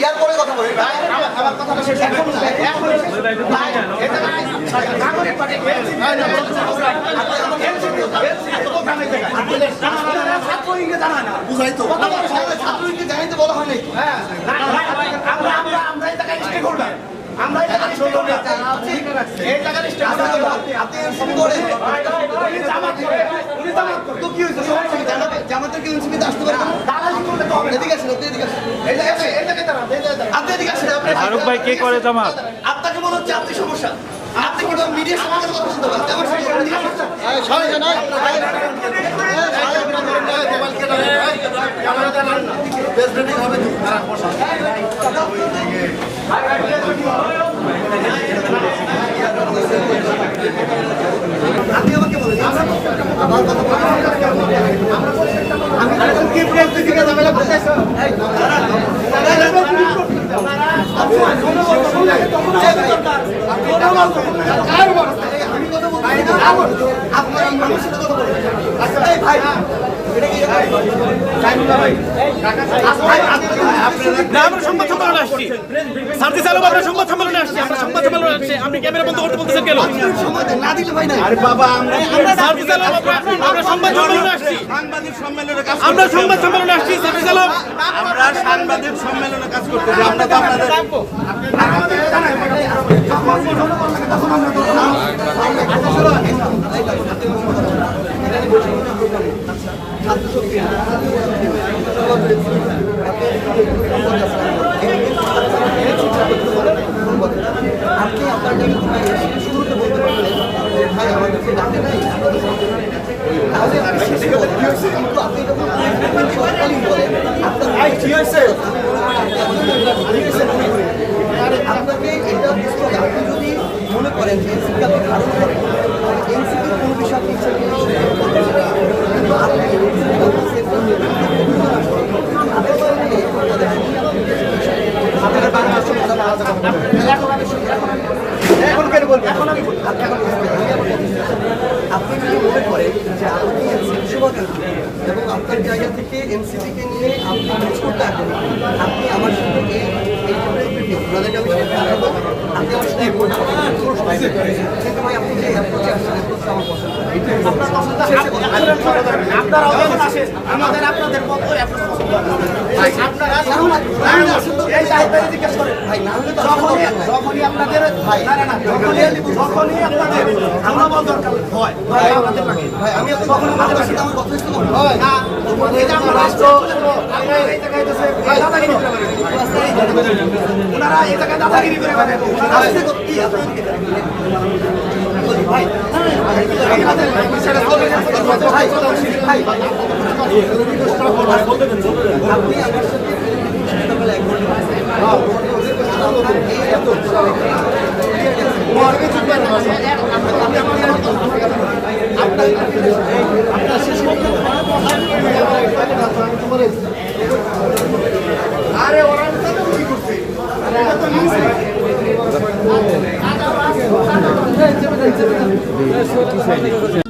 ইয়ার পরে কথা বলি ভাই, আমার কথাটা শেষ এখন ভাই এটা নাগরিক পার্টি বুঝাই তো ছাত্রলীগকে জানাইতে বলা হয়নি। হ্যাঁ আমরা এই টাকা স্টে করলাম, আমরা এই টাকা স্টে করলাম, এই টাকা স্টে আপনি এনসিপি করে জামাত করে তো কি হয়েছে? জামাতের কি এনসিপিতে আসতে পারে না? দালালি করলে তো হবে। এদিকে আসেন, আপনি এদিকে আসেন, এই জায়গায় দাঁড়ান, আপনি এদিকে আসেন। ফারুক ভাই কে করে জামাত? আপনাকে মনে হচ্ছে আপনি সমস্যা, আপনি কিন্তু মিডিয়ার সমাজের কথা শুনতে পারেন। আমার সমস্যা আপনি আমাকে বলেন সংবাদ সম্মেলনে আসছি, সার্জিস আলম আমরা সংবাদ সম্মেলনে আসছি, আমরা সংবাদ সম্মেলনে আসছি, আপনি ক্যামেরা বন্ধ করতে বলতেছেন কেন? না দিলে ভাই না। আরে বাবা সার্জিস আলম আমরা সংবাদ সম্মেলনে আসছি, সাংবাদিক সম্মেলনে কাজ আমরা সংবাদ সম্মেলনে আসছি। সার্জিস আলম আমরা সাংবাদিক সম্মেলনে কাজ করতে যাই, আমরা তো আপনাদের আপনি আপনার জায়গা থেকে শুরুতে বলতে পারবেন ভাই আমাদেরকে ডাকে নাই, তাহলে আপনি শেষ করবেন। কিন্তু আপনি যখন সরকারি বলেন আপনার কি হয়েছে, আপনাকে এটা বুঝতে হবে। আপনি যদি মনে করেন যে এনসিপি আপনি ধারণ করেন, এনসিপির কোনো বিষয় আপনি ইচ্ছা করতে পারেন, কিন্তু আপনি আপনি যদি মনে করেন যে আপনি এনসিপি শুভাকাঙ্ক্ষী এবং আপনার জায়গা থেকে এনসিপিকে নিয়ে আপনি কাজ করতে আসেন, আপনি আমার সাথে ওনাদেরকে আমি সেটা দেখাবো, আপনি আমার সাথে কিন্তু ভাই আপনি যে অ্যাপ্রোচে আসছেন অ্যাপ্রোচটা আমার পছন্দ। আপনারা আমাদের আপনাদের মতো অ্যাপ্রোচ পছন্দ আপনারা এই দায়িত্ব জিজ্ঞেস করেন ভাই, না হলে তো যখনই আপনাদের ভাই যখনই আপনাদের আমরা বল দরকার হয় ভাই আমাদের লাগে ভাই, আমি আপনি কখনো আমাদের সাথে আমার কথা শুনতে হয় না, এই যে আমরা রাষ্ট্র আমরা এই জায়গায় দেশে দাদাগিরি করে ওনারা এই জায়গায় দাদাগিরি করে আসছে কি আপনি ভাই আপনি আমার সাথে আরে ওরা কি করছে